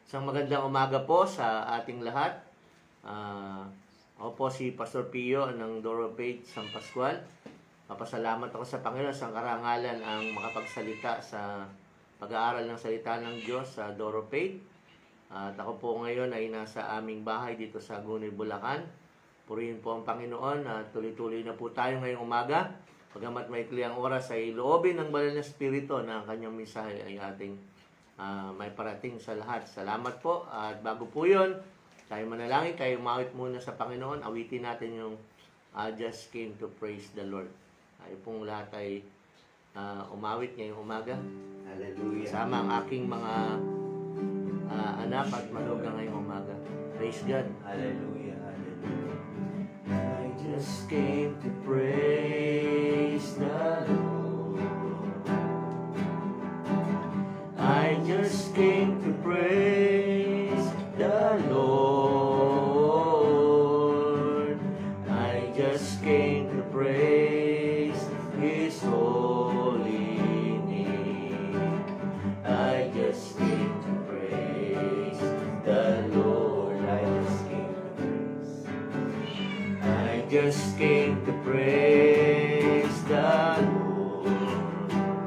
Isang magandang umaga po sa ating lahat. Ako po si Pastor Pio ng Doro Faith San Pascual. Papasalamat ako sa Panginoon sa karangalan ang makapagsalita sa pag-aaral ng salita ng Diyos sa Doro Faith. At ako po ngayon ay nasa aming bahay dito sa Gunay, Bulacan. Purihin po ang Panginoon at tuloy-tuloy na po tayo ngayong umaga. Pagamat may ang oras ay loobin ng Banal na Espiritu na ang kanyang mensahe ay ating may parating sa lahat. Salamat po. At bago po yun, tayo manalangin, tayo umawit muna sa Panginoon. Awitin natin yung I just came to praise the Lord. Tayo pong lahat ay umawit ngayong umaga. Hallelujah. Kasama ang aking mga anak at manugang ngayong umaga. Praise God. Hallelujah. Hallelujah. I just came to praise the Lord. I just came to praise the Lord. I just came to praise His holy name. I just came to praise the Lord. I just came to praise the Lord.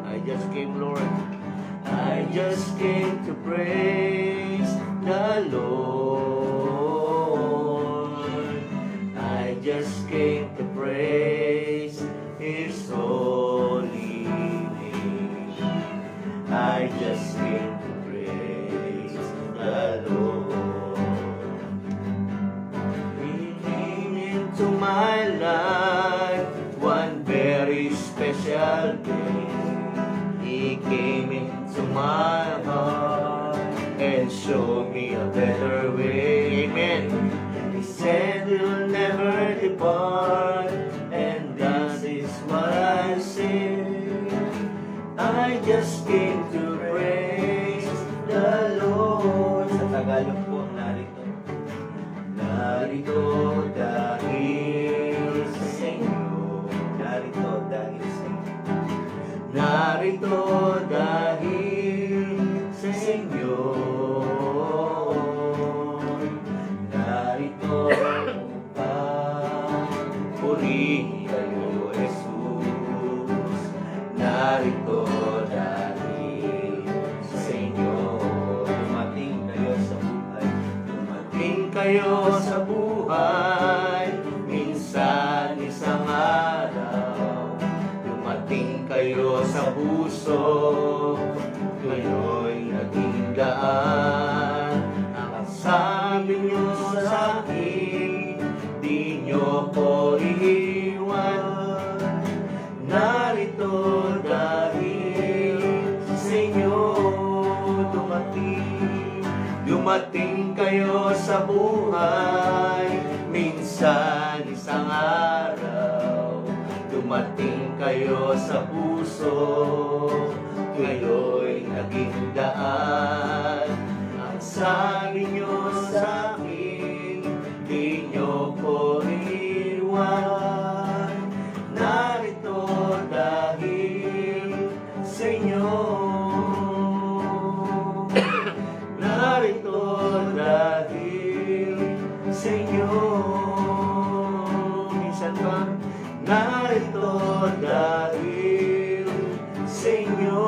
I just came, Lord. I just came to praise the Lord. I just came to praise His holy name. I just came to praise the Lord. He came into my life one very special day. He came into my heart and showed me a better way. Amen. He said he'll never depart, and that is what I say. I just came to praise the Lord. Sa Tagalog po, narito. Narito dahil sa Senyor. Narito dahil sa inyo. Narito dahil sa Senyor. Narito upang purihin kayo, Jesus. Narito dahil sa Senyor. Dumating kayo sa buhay. Dumating kayo sa buhay, minsan isang araw. Dumating kayo sa puso, kayo'y naging daan. Ang sabi niyo sa akin, di niyo ko iiwan. Narito dahil sa inyo dumating kayo sa buhay, minsan isang araw. Dumating kayo sa puso, kayo'y naging daan. Ang sabi niyo sa akin, di niyo ko iwan. Narito dahil sa inyo. Narito dahil sa inyo. Minsan pa, narito dahil sa inyo.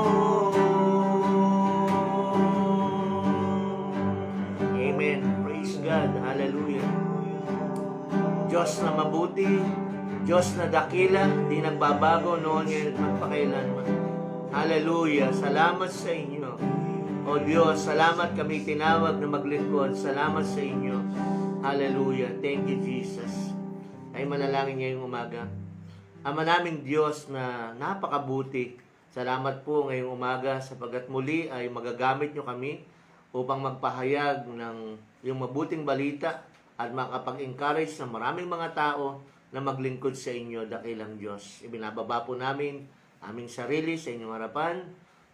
Amen. Praise God. Hallelujah. Diyos na mabuti, Diyos na dakila, di nagbabago noon ngayon at magpakailanman. Hallelujah. Salamat sa inyo. O Diyos, salamat kami tinawag na maglingkod. Salamat sa inyo. Hallelujah. Thank you, Jesus. Ay manalangin ngayong umaga. Ama naming Diyos na napakabuti. Salamat po ngayong umaga sapagat muli ay magagamit nyo kami upang magpahayag ng yung mabuting balita at makapag-encourage ng maraming mga tao na maglingkod sa inyo, dakilang Diyos. Ibinababa po namin aming sarili sa inyong harapan.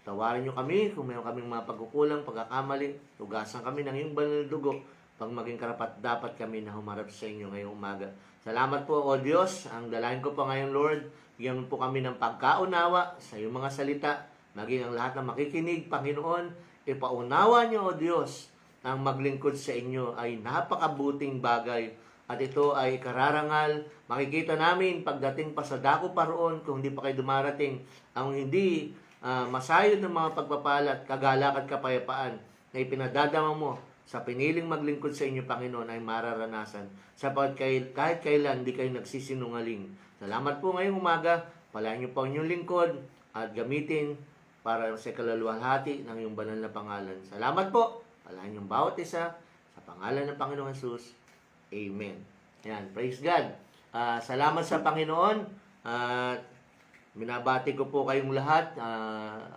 Tawarin nyo kami kung mayroon kaming mga pagkukulang, pagkakamali. Tugasan kami ng iyong banal na dugo pag maging karapat dapat kami na humarap sa inyo ngayong umaga. Salamat po, O Diyos. Ang dalahin ko po ngayon, Lord, bigyan mo po kami ng pagkaunawa sa iyong mga salita maging ang lahat na makikinig, Panginoon, ipaunawa niyo, O Diyos, ang maglingkod sa inyo ay napakabuting bagay at ito ay kararangal. Makikita namin pagdating pa sa dako pa roon, kung hindi pa kayo dumarating, ang hindi masayod ng mga pagpapala at kagalak at kapayapaan na ipinadadama mo sa piniling maglingkod sa inyo, Panginoon, ay mararanasan. Sapagkat kahit kailan hindi kayo nagsisinungaling. Salamat po ngayong umaga. Palayan niyo po ang inyong lingkod at gamitin para sa kaluluwalhati ng iyong banal na pangalan. Salamat po. Palayan niyong bawat isa sa pangalan ng Panginoong Jesus. Amen. Yan, praise God. Salamat sa Panginoon. Binabati ko po kayong lahat,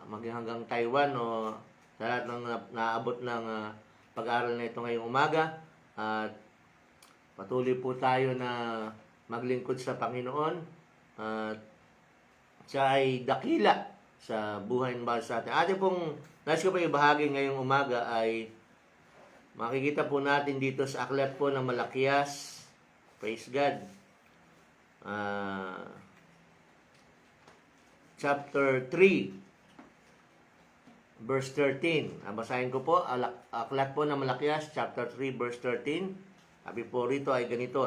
maging hanggang Taiwan o sa lahat ng naabot ng pag-aaral na ito ngayong umaga. At patuloy po tayo na maglingkod sa Panginoon. At siya ay dakila sa buhay ng bawat sa atin. Ating pong nais ko pa ibahagi ngayong umaga ay makikita po natin dito sa aklat po ng Malakias. Praise God. Chapter 3, verse 13. Basahin ko po, aklat po ng Malakias, chapter 3, verse 13. Sabi po rito ay ganito.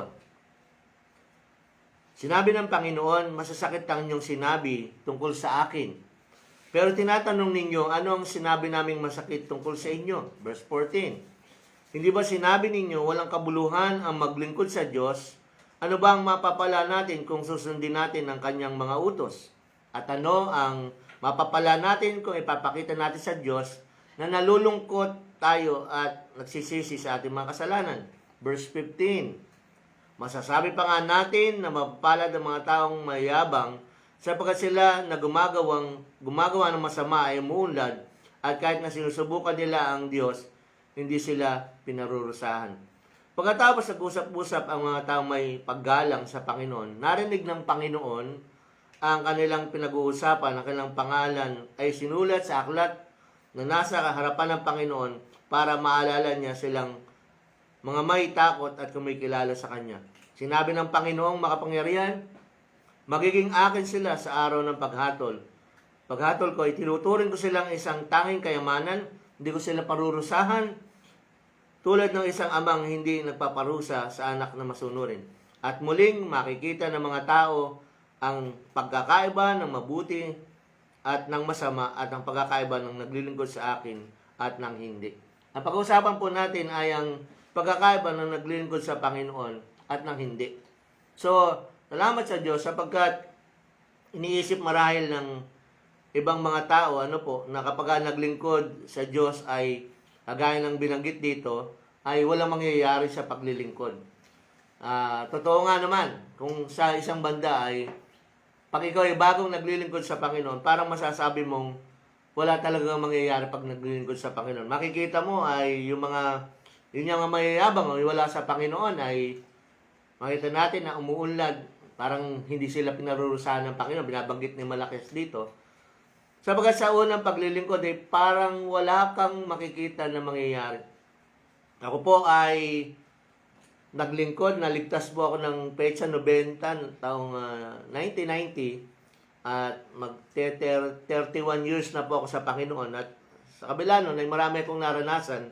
Sinabi ng Panginoon, masasakit ang inyong sinabi tungkol sa akin. Pero tinatanong ninyo, ano ang sinabi naming masakit tungkol sa inyo? Verse 14. Hindi ba sinabi ninyo, walang kabuluhan ang maglingkod sa Diyos? Ano ba ang mapapala natin kung susundin natin ang kanyang mga utos? At ano ang mapapala natin kung ipapakita natin sa Diyos na nalulungkot tayo at nagsisisi sa ating mga kasalanan? Verse 15. Masasabi pa nga natin na mapapalad ang mga taong mayabang sapagkat sila na gumagawa ng masama ay umuunlad at kahit na sinusubukan nila ang Diyos, hindi sila pinarurusahan. Pagkatapos nag-usap-usap ang mga taong may paggalang sa Panginoon, narinig ng Panginoon ang kanilang pinag-uusapan, ang kanilang pangalan ay sinulat sa aklat na nasa harapan ng Panginoon para maalala niya silang mga may takot at kumikilala sa Kanya. Sinabi ng Panginoong makapangyarihan, magiging akin sila sa araw ng paghatol. Paghatol ko, itinuturing ko silang isang tanging kayamanan, hindi ko sila parurusahan, tulad ng isang amang hindi nagpaparusa sa anak na masunurin. At muling makikita ng mga tao ang pagkakaiba ng mabuti at ng masama at ang pagkakaiba ng naglilingkod sa akin at ng hindi. Ang pag-uusapan po natin ay ang pagkakaiba ng naglilingkod sa Panginoon at ng hindi. So, salamat sa Diyos sapagkat iniisip marahil ng ibang mga tao na kapag naglingkod sa Diyos ay gaya ng binanggit dito ay walang mangyayari sa paglilingkod. Totoo nga naman kung sa isang banda ay pag ikaw ay bagong naglilingkod sa Panginoon, parang masasabi mong wala talagang mangyayari pag naglilingkod sa Panginoon. Makikita mo ay yung mga mayayabang o wala sa Panginoon ay makita natin na umuunlad, parang hindi sila pinarurusahan ng Panginoon. Binabanggit ni Malakias dito. Sapagkat sa unang paglilingkod ay parang wala kang makikita na mangyayari. Ako po ay naglingkod, naligtas po ako ng petsa 90 taong 1990 at mag-31 years na po ako sa Panginoon at sa kabila nun ay marami akong naranasan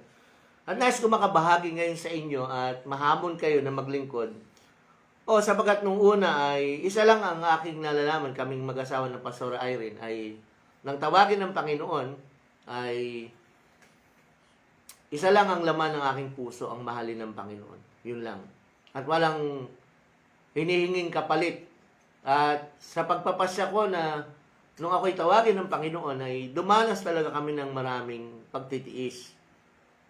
at nais ko makabahagi ngayon sa inyo at mahamon kayo na maglingkod. Sapagkat nung una ay isa lang ang aking nalalaman, kaming mag-asawa ng Pastor Irene ay nang tawagin ng Panginoon ay isa lang ang laman ng aking puso, ang mahalin ng Panginoon. Yun lang. At walang hinihinging kapalit. At sa pagpapasya ko na nung ako'y tawagin ng Panginoon ay dumanas talaga kami ng maraming pagtitiis.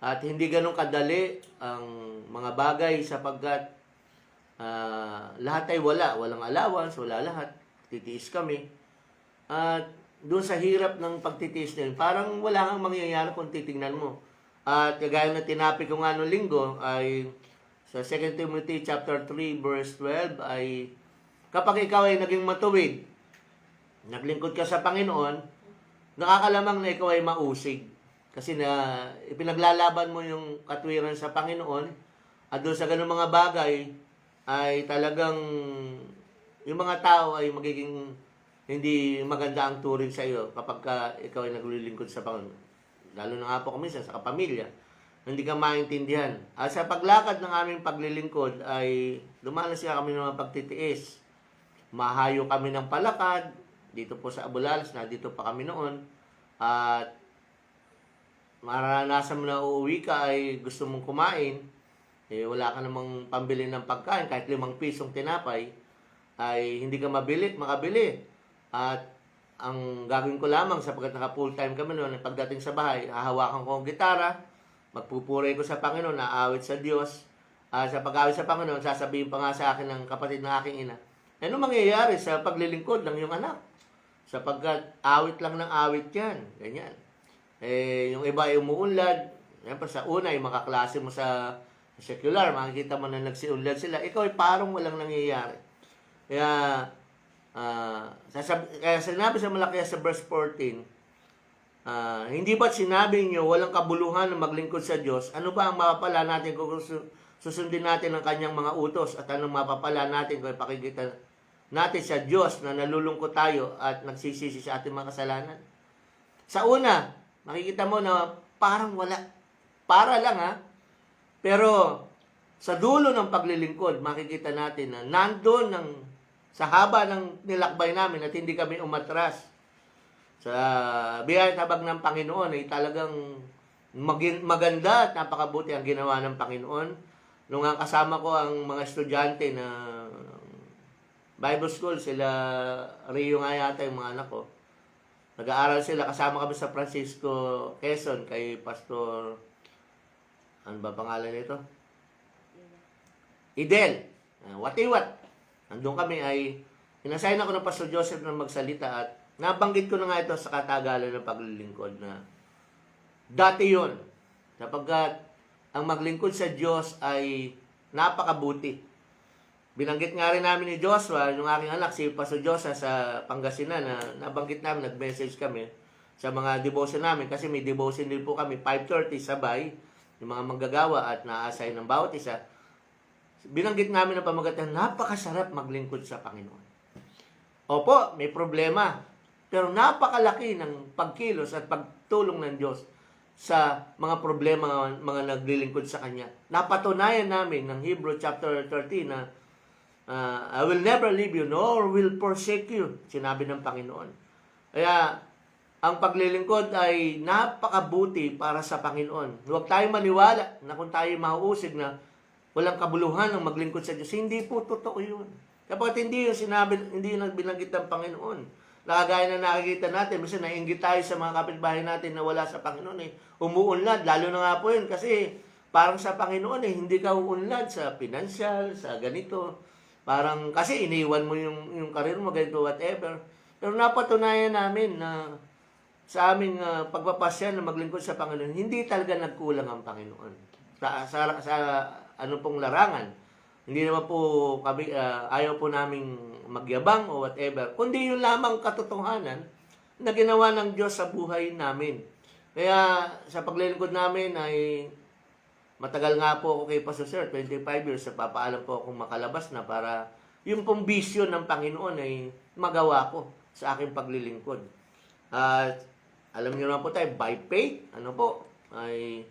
At hindi ganun kadali ang mga bagay sapagkat lahat ay walang allowance, wala lahat. Titiis kami. At doon sa hirap ng pagtitiis na yun, parang wala kang mangyayari kung titingnan mo. At gaya na tinapi ko nga noong linggo ay sa 2 Timothy chapter 3 verse 12 ay kapag ikaw ay naging matuwid, naglingkod ka sa Panginoon, nakakalamang na ikaw ay mausig. Kasi na ipinaglalaban mo yung katwiran sa Panginoon at doon sa ganung mga bagay ay talagang yung mga tao ay magiging hindi maganda ang turing sa iyo kapag ikaw ay naglilingkod sa Panginoon. Lalo na nga po kami sa kapamilya, hindi ka maintindihan. At sa paglakad ng aming paglilingkod ay dumanas kami ng mga pagtitiis. Mahayo kami ng palakad, dito po sa Abulalas, na dito pa kami noon. At maranasan mo na uuwi ka ay gusto mong kumain, wala ka namang pambili ng pagkain, kahit 5 pisong tinapay, ay hindi ka makabili. At ang gagawin ko lamang, sapagkat naka full time kami noon, pagdating sa bahay, hahawakan ko ang gitara, magpupuri ko sa Panginoon, naawit sa Diyos. Sa pag-awit sa Panginoon, sasabihin pa nga sa akin ng kapatid ng aking ina, ano mangyayari sa paglilingkod ng iyong anak? Sapagkat awit lang ng awit yan. Ganyan. Yung iba ay umuunlad. Siyempre sa una, yung mga klase mo sa secular, makikita mo na nagsiunlad sila. Ikaw ay parang walang nangyayari. Kaya, kaya sinabi sa Malakias sa verse 14, hindi ba't sinabi niyo walang kabuluhan na maglingkod sa Diyos? Ano ba ang mapapala natin kung susundin natin ang kanyang mga utos? At anong mapapala natin kung ipakikita natin sa Diyos na nalulungkot tayo at nagsisisi sa ating mga kasalanan? Sa una, makikita mo na parang wala. Para lang Pero sa dulo ng paglilingkod, makikita natin na nandun sa haba ng nilakbay namin at hindi kami umatras. Sa biyaya at habag ng Panginoon ay talagang maganda at napakabuti ang ginawa ng Panginoon. Nung ang kasama ko ang mga estudyante na Bible School, sila Rio nga yata yung mga anak ko. Nag-aaral sila, kasama kami sa Francisco, Quezon, kay Pastor, ano ba pangalan nito? Idel. Watiwat. Andun kami ay, inasign ako ng Pastor Joseph na magsalita at nabanggit ko na nga ito sa katagalan ng paglilingkod na dati yon. Sapagkat ang maglingkod sa Diyos ay napakabuti. Binanggit nga rin namin ni Joshua, yung aking anak, si Pastor Joshua sa Pangasinan, na nabanggit namin, nag-message kami sa mga devotion namin, kasi may devotion din po kami, 5:30 sabay, yung mga manggagawa at na-assign ng bawat isa. Binanggit namin ng pamagatan, napakasarap maglingkod sa Panginoon. Opo, may problema, pero napakalaki ng pagkilos at pagtulong ng Diyos sa mga problema mga naglilingkod sa Kanya. Napatunayan namin ng Hebrew chapter 13 na I will never leave you nor will forsake you, sinabi ng Panginoon. Kaya, ang paglilingkod ay napakabuti para sa Panginoon. Huwag tayong maniwala na kung tayo mahuusig na walang kabuluhan ng maglingkod sa Diyos. Hindi po totoo yun. Kapag hindi yung sinabi, hindi yung binanggit ng Panginoon. Nakagaya na nakikita natin, minsan naiinggit tayo sa mga kapitbahay natin na wala sa Panginoon umuunlad. Lalo na nga po yun kasi parang sa Panginoon hindi ka uunlad sa financial, sa ganito. Parang, kasi iniwan mo yung karir mo, ganito, whatever. Pero napatunayan namin na sa aming pagpapasya na maglingkod sa Panginoon, hindi talaga nagkulang ang Panginoon. Sa ano pong larangan. Hindi naman po kami, ayaw po naming magyabang o whatever. Kundi yun lamang katotohanan na ginawa ng Diyos sa buhay namin. Kaya sa paglilingkod namin ay matagal nga po ako kay Pastor Sir, 25 years, sa papaalam po akong makalabas na para yung pong vision ng Panginoon ay magawa ko sa aking paglilingkod. At alam niyo naman po tayo, by faith, ay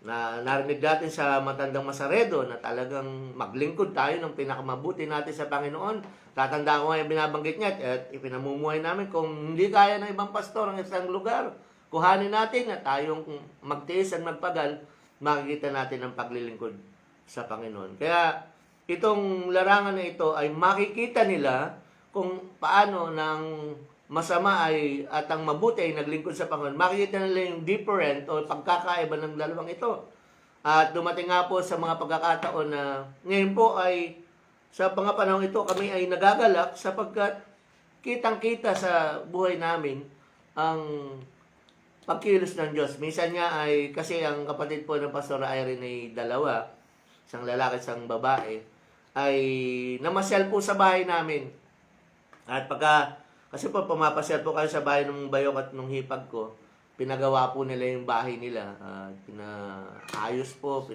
narinig natin sa matandang Masaredo na talagang maglingkod tayo ng pinakamabuti natin sa Panginoon. Tatanda ko nga yung binabanggit niya at ipinamumuhay namin kung hindi kaya ng ibang pastor ang isang lugar, kuhanin natin na tayong magtiis at magpagal, makikita natin ang paglilingkod sa Panginoon. Kaya itong larangan na ito ay makikita nila kung paano ng masama at ang mabuti ay naglingkod sa Panginoon. Makikita nila yung different o pagkakaiba ng dalawang ito. At dumating nga po sa mga pagkakataon na ngayon po ay sa mga panahon ito kami ay nagagalak sapagkat kitang-kita sa buhay namin ang pagkilos ng Diyos. Minsan nga ay, kasi ang kapatid po ng Pastor Irene ay dalawa, isang lalaki, isang babae, ay namasyal po sa bahay namin. At kasi po pumapasyal po kayo sa bahay ng bayok at ng hipag ko, pinagawa po nila yung bahay nila. Pinaayos po,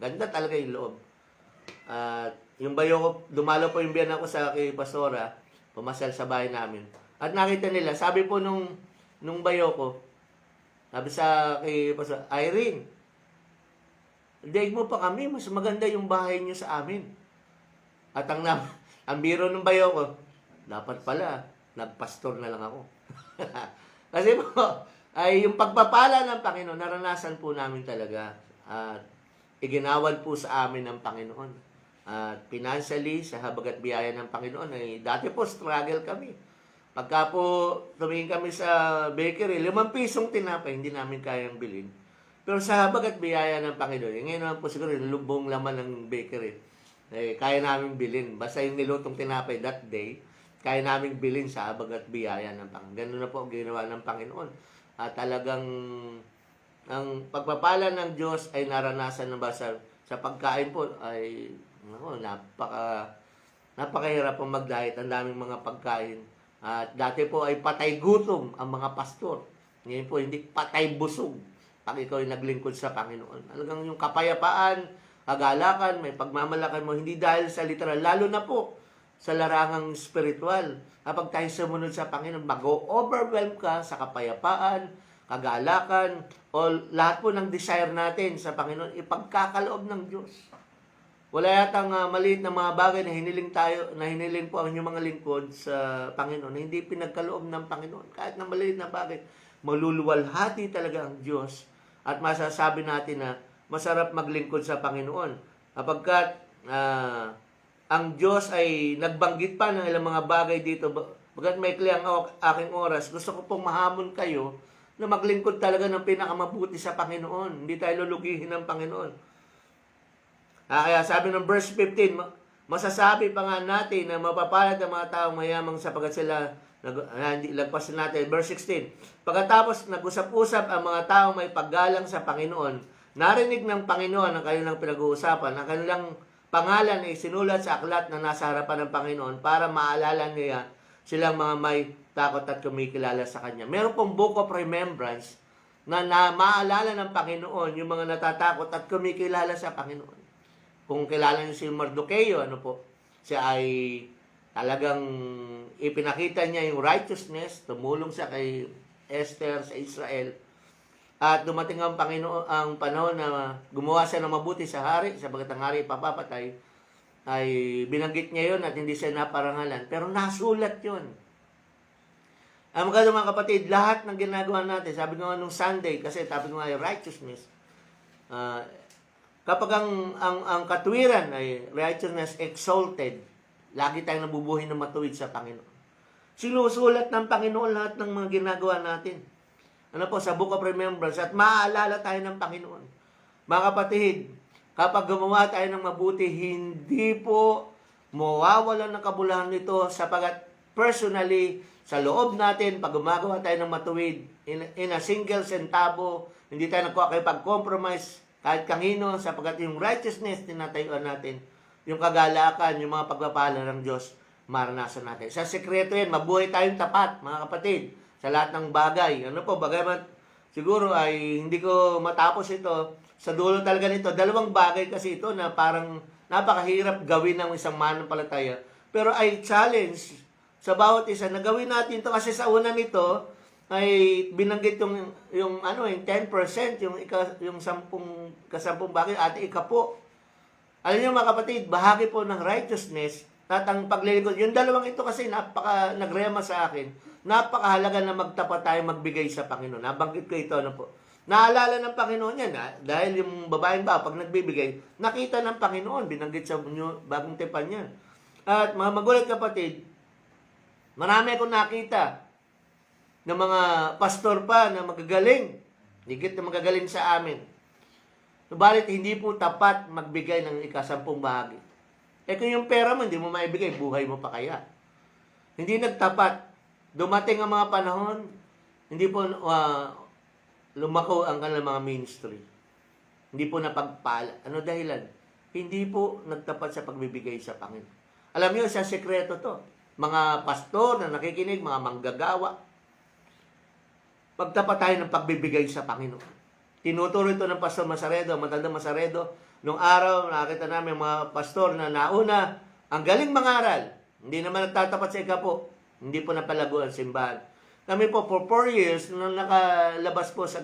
ganda talaga yung loob. At yung bayok ko, dumalo po yung biyan ako sa kay Pastora, pumasyal sa bahay namin. At nakita nila, sabi po nung bayo ko, sabi sa kay Pastor Irene, daig mo pa kami, mas maganda yung bahay niyo sa amin. At ang biro ng bayo ko, dapat pala, nagpastor na lang ako. Kasi po, ay yung pagpapala ng Panginoon, naranasan po namin talaga. At iginawad po sa amin ng Panginoon. At financially, sa habag at biyaya ng Panginoon, ay dati po struggle kami. Pagka po tumingin kami sa bakery, 5 pisong tinapay, hindi namin kayang bilhin. Pero sa habag at biyaya ng Panginoon, ngayon naman po siguro yung lubong laman ng bakery, kaya namin bilhin. Basta yung nilutong tinapay that day, kaya namin bilhin sa habag at biyaya ng Panginoon. Ganun na po ang ginawa ng Panginoon. At talagang ang pagpapala ng Diyos ay naranasan na ba sa pagkain po ay napakahirap po mag-diet. Ang daming mga pagkain. At dati po ay patay gutom ang mga pastor. Ngayon po hindi patay busog pag ikaw ay naglingkod sa Panginoon. Talagang yung kapayapaan, kagalakan, may pagmamalakan mo, hindi dahil sa literal, lalo na po sa larangang spiritual. Kapag tayo sumunod sa Panginoon, mag-overwhelm ka sa kapayapaan, kagalakan, o lahat po ng desire natin sa Panginoon, ipagkakaloob ng Diyos. Wala yatang maliit na mga bagay na hiniling po ang inyong mga lingkod sa Panginoon, na hindi pinagkaloob ng Panginoon. Kahit na maliit na bagay, maluluwalhati talaga ang Diyos. At masasabi natin na masarap maglingkod sa Panginoon. Kapagkat ang Diyos ay nagbanggit pa ng ilang mga bagay dito, bagat maikli ang aking oras, gusto ko pong mahamon kayo na maglingkod talaga ng pinakamabuti sa Panginoon. Hindi tayo lulugihin ng Panginoon. Kaya sabi ng verse 15, masasabi pa nga natin na mapapalad ang mga taong mayamang sapagkat sila, lagpas natin, verse 16, pagkatapos nag-usap-usap ang mga taong may paggalang sa Panginoon, narinig ng Panginoon ang kanilang pinag-uusapan, ang kanilang pangalan ay sinulat sa aklat na nasa harapan ng Panginoon para maalala niya silang mga may takot at kumikilala sa Kanya. Meron pong Book of Remembrance na maalala ng Panginoon yung mga natatakot at kumikilala sa Panginoon. Kung kilala niyo si Mardoqueo, siya ay talagang ipinakita niya yung righteousness, tumulong siya kay Esther sa Israel. At dumating ang Panginoon, ang panahon na gumawa siya ng mabuti sa hari, sabagat ang hari papapatay, ay binanggit niya yun at hindi siya naparangalan. Pero nasulat yun. Ang mga kapatid, lahat ng ginagawa natin, sabi ko nga nung Sunday, kasi sabi ko nga yung righteousness, kapag ang katwiran ay righteousness exalted, lagi tayong nabubuhay ng matuwid sa Panginoon. Sinusulat ng Panginoon lahat ng mga ginagawa natin. Sa Book of Remembrance, at maaalala tayo ng Panginoon. Mga kapatid, kapag gumawa tayo ng mabuti, hindi po mawawalan ng kabulahan nito sapagat personally, sa loob natin, pag gumagawa tayo ng matuwid, in a single centavo, hindi tayo nagkakipag-compromise kahit kanino, sapagat yung righteousness tinatayuan natin, yung kagalakan, yung mga pagpapala ng Diyos, maranasan natin. Sa sekreto yan, mabuhay tayong tapat, mga kapatid, sa lahat ng bagay. Bagamat siguro ay hindi ko matapos ito, sa dulo talaga nito, 2 bagay kasi ito na parang napakahirap gawin ng isang mananampalataya. Pero ay challenge sa bawat isa na gawin natin ito kasi sa una nito ay binanggit yung 10%, yung 10 bagay at ikapo. Alam niyo mga kapatid, bahagi po ng righteousness at ang paglilingkod. Yung 2 ito kasi nagrema sa akin. Napakahalaga na magtapat tayo magbigay sa Panginoon. Nabanggit ko ito Naalala ng Panginoon yan. Dahil yung babaeng pag nagbibigay, nakita ng Panginoon. Binanggit sa bagong tipan yan. At mga magulat kapatid, marami akong nakita ng mga pastor pa na magagaling. Higit na magagaling sa amin. Subalit, hindi po tapat magbigay ng 10 bahagi. Kung yung pera mo, hindi mo maibigay, buhay mo pa kaya? Hindi nagtapat. Dumating ang mga panahon, hindi po lumako ang kanilang mga ministry. Hindi po napagpala. Ano dahilan? Hindi po nagtapat sa pagbibigay sa Panginoon. Alam niyo, sa sekreto to. Mga pastor na nakikinig, mga manggagawa, magtapat tayo ng pagbibigay sa Panginoon. Tinuturo ito ng Pastor Masaredo, matandang Masaredo. Nung araw, nakita namin mga pastor na nauna, ang galing mangaral. Hindi naman nagtatapat sa ikapo. Hindi po napalago ang simbahan. Kami po for 4 years, nung nakalabas po sa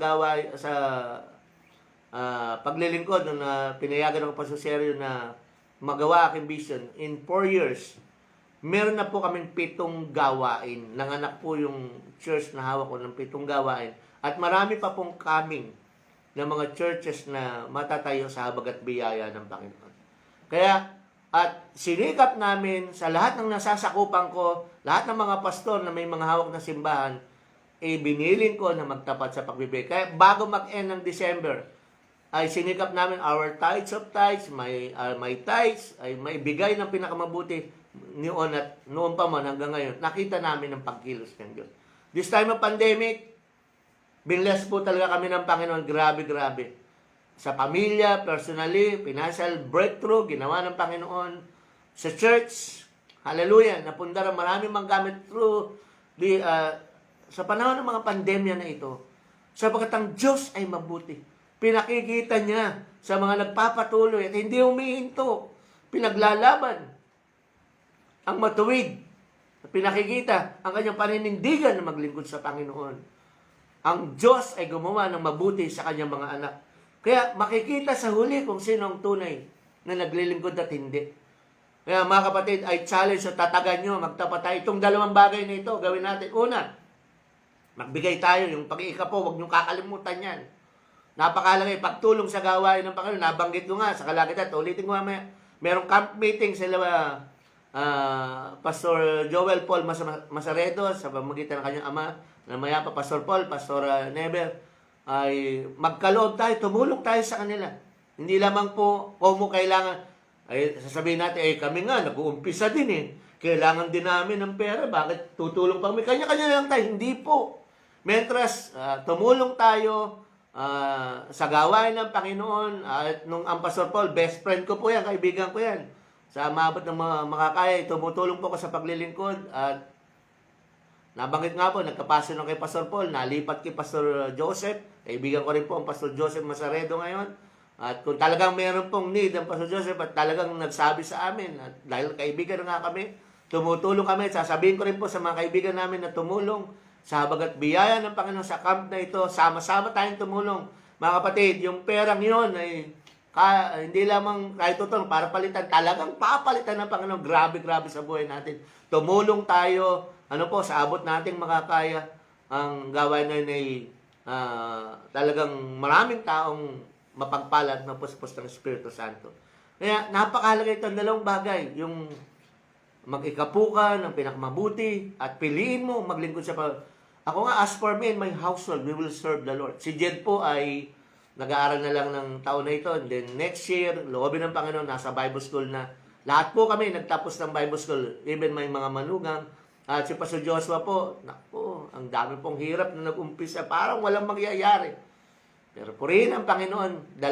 paglilingkod, nung pinayagan ako pa sa seryo na magawa aking vision, in 4 years, meron na po kaming 7 gawain. Nanganak po yung church na hawak ko ng 7 gawain. At marami pa pong coming ng mga churches na matatayo sa habag at biyaya ng Panginoon. Kaya, at sinikap namin sa lahat ng nasasakupan ko, lahat ng mga pastor na may mga hawak na simbahan, biniling ko na magtapat sa pagbibigay. Kaya bago mag-end ng December, ay sinikap namin our tithes of tithes, my tithes, ay maibigay ng pinakamabuti noon pa man hanggang ngayon. Nakita namin ang pagkilos ng Diyos. This time of pandemic, binless po talaga kami ng Panginoon. Grabe. Sa pamilya, personally, financial breakthrough, ginawa ng Panginoon. Sa church, hallelujah, napundar ang maraming manggamit through sa panahon ng mga pandemya na ito. Sapagkat ang Diyos ay mabuti. Pinakikita niya sa mga nagpapatuloy at hindi humihinto. Pinaglalaban ang matuwid. Pinakikita ang kanyang paninindigan na maglingkod sa Panginoon. Ang Diyos ay gumawa ng mabuti sa kanyang mga anak. Kaya makikita sa huli kung sino ang tunay na naglilingkod at hindi. Kaya mga kapatid, I challenge sa tatagan nyo, magtapat tayo. Itong 2 bagay na ito, gawin natin. Una, magbigay tayo. Yung pag-iikapo, huwag nyo kakalimutan yan. Napakalagay, pagtulong sa gawain ng Panginoon. Nabanggit ko nga sa Kalakitat. Ulitin ko nga, merong camp meeting sila Pastor Joel Paul Masaredo sa pamagitan ng kanyang ama, na maya pa Pastor Paul, Pastor Never, ay magkaloob tayo, tumulong tayo sa kanila. Hindi lamang po, kung kailangan, ay sasabihin natin, kami nga, nag-uumpisa din Kailangan din namin ng pera, bakit tutulong pa kami? Kanya-kanya lang tayo, hindi po. Mentras, tumulong tayo, sa gawain ng Panginoon, at nung ang Pastor Paul, best friend ko po yan, kaibigan ko yan. Sa maabot ng mga makakaya, tumutulong po ko sa paglilingkod, at nabanggit nga po, nagkapaso na kay Pastor Paul, nalipat kay Pastor Joseph, kaibigan ko rin po ang Pastor Joseph Masaredo ngayon, at kung talagang meron pong need ang Pastor Joseph at talagang nagsabi sa amin, at dahil kaibigan nga kami, tumutulong kami, sasabihin ko rin po sa mga kaibigan namin na tumulong, sa habag at biyaya ng Panginoon sa camp na ito, sama-sama tayong tumulong. Mga kapatid, yung perang yun ay hindi lamang kahit tutulong para palitan, talagang papalitan ng Panginoon. Grabe sa buhay natin. Tumulong tayo, sa abot nating makakaya. Ang gawain na yun ay talagang maraming taong mapagpala at mapuspos ng Espiritu Santo. Kaya napakahalaga itong 2 bagay, yung mag-ikapuka ng pinakamabuti at piliin mo maglingkod sa Ako nga, as for me and my household, we will serve the Lord. Si Jed po ay nag-aaral na lang ng taon na ito. And then next year, loobin ng Panginoon, nasa Bible School na. Lahat po kami nagtapos ng Bible School. Even may mga manugang. At si Pastor Joshua po, ang dami pong hirap na nag-umpisa. Parang walang mangyayari. Pero purihin ang Panginoon.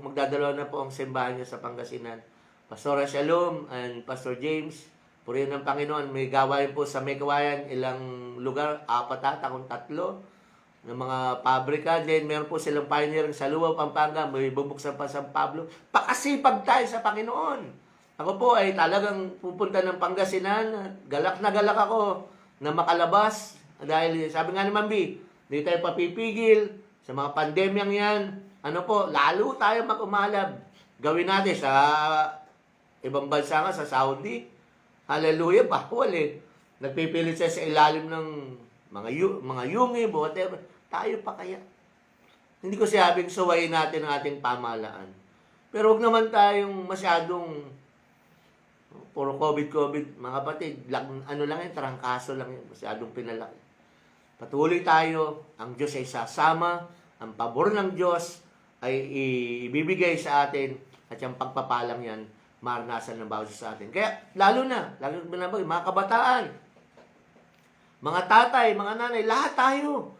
Magdadalawa na po ang simbahan niya sa Pangasinan. Pastor Shalom and Pastor James, purihin ng Panginoon. May gawain po sa Mekawayan, ilang lugar, 4 kung 3, ng mga pabrika. Then meron po silang pioneering sa Luwa, Pampanga, may bubuksan pa sa San Pablo. Pakasipag tayo sa Panginoon. Ako po ay talagang pupunta ng Pangasinan. Galak na galak ako na makalabas. Dahil sabi nga ni Mambi, hindi tayo papipigil sa mga pandemyang yan. Lalo tayo mag-umalab. Gawin natin sa ibang bansa nga, sa Saudi. Hallelujah, bawal Nagpipilit siya sa ilalim ng mga yungib, whatever. Tayo pa kaya? Hindi ko sabing suwayin natin ang ating pamahalaan. Pero wag naman tayong masyadong puro COVID. Mga kapatid, trangkaso lang yan. Masyadong pinalaki. Patuloy tayo. Ang Diyos ay sasama. Ang pabor ng Diyos ay ibibigay sa atin. At yung pagpapalang yan, maranasan ng bawat sa atin. Kaya, lalo mga kabataan, mga tatay, mga nanay, lahat tayo.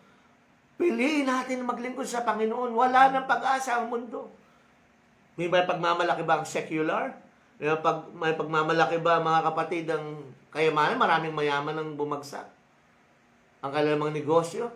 Piliin natin maglingkod sa Panginoon. Wala nang pag-asa ang mundo. May pagmamalaki ba ang secular? May pagmamalaki ba, mga kapatid, ang kayamanan? Maraming mayaman ang bumagsak. Ang kanilang mga negosyo.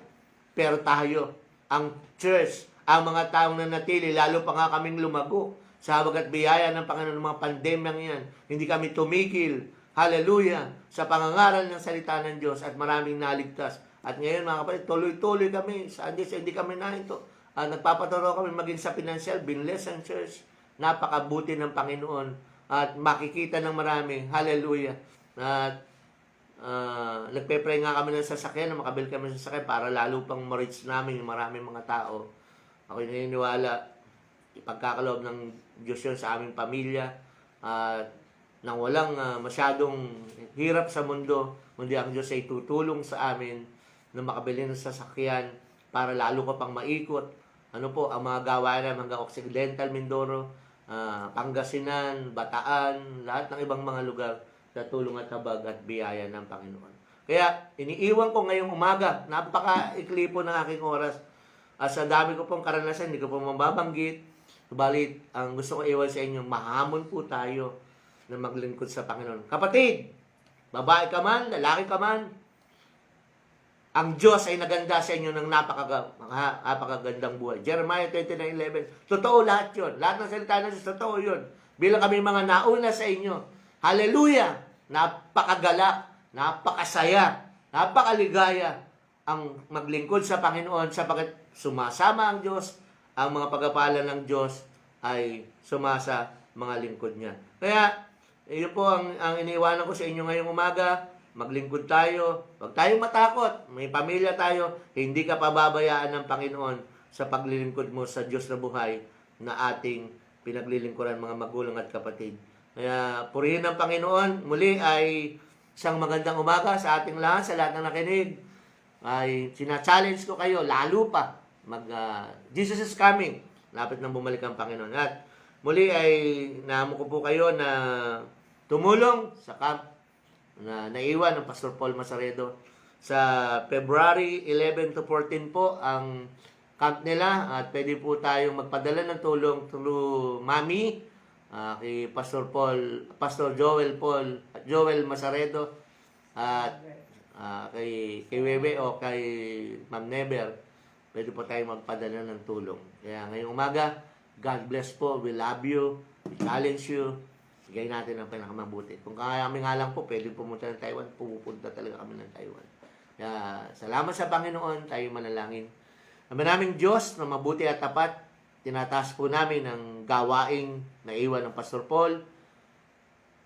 Pero tayo, ang church, ang mga taong nanatili, lalo pa nga kaming lumago sa habag at biyaya ng Panginoon ng mga pandemyang yan. Hindi kami tumigil. Hallelujah! Sa pangangaral ng salita ng Diyos at maraming naligtas. At ngayon mga kapatid, tuloy-tuloy kami. Sa Diyos, hindi kami nahinto. Nagpapaturo kami maging sa financial, binless ang church. Napakabuti ng Panginoon. At makikita ng marami. Hallelujah! At nagpe-pray nga kami ng sasakyan, na makabili kami ng sasakyan para lalo pang ma-reach namin yung maraming mga tao. Ako'y naniniwala, ipagkakaloob ng Diyos yun sa aming pamilya. At nang walang masyadong hirap sa mundo, kundi ang Diyos ay tutulong sa amin na makabili ng sasakyan para lalo ko pang maikot. Ano po, ang mga gawain ng hanggang Occidental, Mindoro, Pangasinan, Bataan, lahat ng ibang mga lugar sa tulong at habag at biyaya ng Panginoon. Kaya, iniiwan ko ngayong umaga, napaka-ikli po ng aking oras. At sa dami ko pong karanasan, hindi ko po mababanggit. Subalit, ang gusto ko iwan sa inyo, mahamon po tayo na maglingkod sa Panginoon. Kapatid, babae ka man, lalaki ka man, ang Diyos ay naganda sa inyo ng napakagandang buhay. Jeremiah 29:11. Totoo lahat yun. Lahat ng salita ng Diyos, totoo yun. Bilang kami mga nauna sa inyo. Hallelujah! Napakagalak, napakasaya, napakaligaya ang maglingkod sa Panginoon sapagkat sumasama ang Diyos, ang mga pagpapala ng Diyos ay sumasa mga lingkod niya. Kaya, yun po ang iniiwanan ko sa inyo ngayong umaga. Maglingkod tayo. Huwag tayong matakot. May pamilya tayo. Hindi ka pababayaan ng Panginoon sa paglilingkod mo sa Diyos na buhay na ating pinaglilingkuran mga magulang at kapatid. Kaya purihin ng Panginoon. Muli ay isang magandang umaga sa ating lahat, sa lahat ng nakinig. Ay sina-challenge ko kayo, lalo pa. Jesus is coming. Lapit nang bumalik ang Panginoon. At muli ay naamo ko po kayo na tumulong sa camp na naiwan ng Pastor Paul Masaredo. Sa February 11 to 14 po ang camp nila at pwede po tayong magpadala ng tulong through Mami, kay Pastor Joel Masaredo at kay Webe o kay Ma'am Neber. Pwede po tayong magpadala ng tulong. Kaya ngayong umaga, God bless po. We love you. We challenge you. Bigay natin ang pinakamabuti. Kung kami nga lang po, pwede pumunta ng Taiwan, pupunta talaga kami ng Taiwan. Kaya, salamat sa Panginoon, tayo manalangin. Ang maraming Diyos na mabuti at tapat, tinataas po namin ang gawaing naiwan ng Pastor Paul.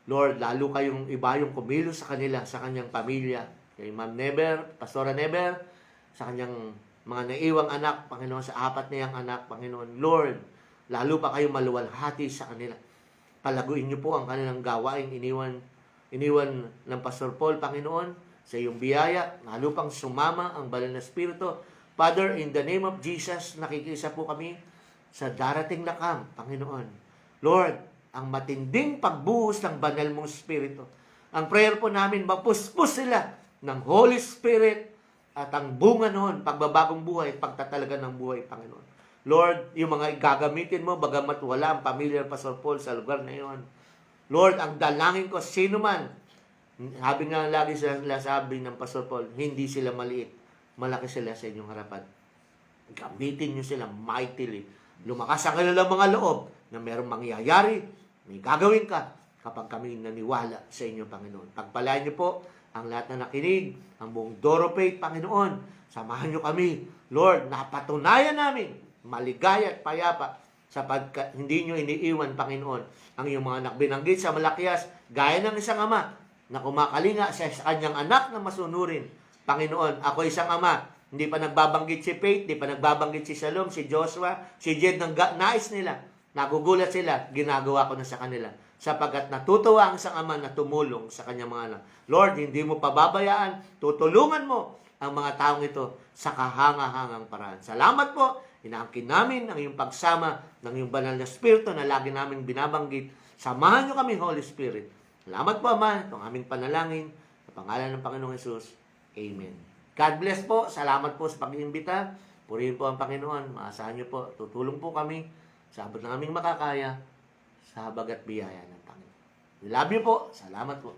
Lord, lalo kayong iba yung kumilos sa kanila, sa kanyang pamilya. Kay Ma'am Neber, Pastora Neber, sa kanyang mga naiwang anak, Panginoon, sa 4 niyang anak, Panginoon. Lord, lalo pa kayong maluwalhati sa kanila. Palaguin niyo po ang kanilang gawain iniwan ng Pastor Paul, Panginoon, sa iyong biyaya, lalo pang sumama ang banal na Espiritu. Father, in the name of Jesus, nakikisa po kami sa darating na camp, Panginoon. Lord, ang matinding pagbuhos ng banal mong Espiritu. Ang prayer po namin, mapuspos sila ng Holy Spirit at ang bunga noon, pagbabagong buhay, pagtatalaga ng buhay, Panginoon. Lord, yung mga gagamitin mo, bagamat wala ang pamilya ng Pastor Paul sa lugar na iyon. Lord, ang dalangin ko, sino man, sabi nga lagi sila sabi ng Pastor Paul, hindi sila maliit. Malaki sila sa inyong harapan. Gamitin nyo sila mightily. Lumakas ang kanilang mga loob na merong mangyayari, may gagawin ka kapag kami naniwala sa inyo, Panginoon. Pagpalain nyo po ang lahat na nakinig, ang buong Doro Faith, Panginoon. Samahan nyo kami. Lord, napatunayan namin maligaya at payapa sapagkat hindi nyo iniiwan, Panginoon, ang iyong mga anak. Binanggit sa Malakias, gaya ng isang ama na kumakalinga sa kanyang anak na masunurin. Panginoon, ako isang ama, hindi pa nagbabanggit si Faith, hindi pa nagbabanggit si Shalom, si Joshua, si Jed, ng nais nila. Nagugulat sila, ginagawa ko na sa kanila. Sapagkat natutuwa ang isang ama na tumulong sa kanyang mga anak. Lord, hindi mo pababayaan, tutulungan mo ang mga taong ito sa kahanga-hangang paraan. Salamat po. Inaangkin namin ang iyong pagsama ng iyong banal na Espiritu na lagi namin binabanggit. Samahan niyo kami, Holy Spirit. Salamat po, Ama, itong aming panalangin. Sa pangalan ng Panginoong Jesus. Amen. God bless po. Salamat po sa pag-iimbita. Purihin po ang Panginoon. Maasahan niyo po. Tutulong po kami sa abot ng aming makakaya sa habag at biyaya ng Panginoon. We love you po. Salamat po.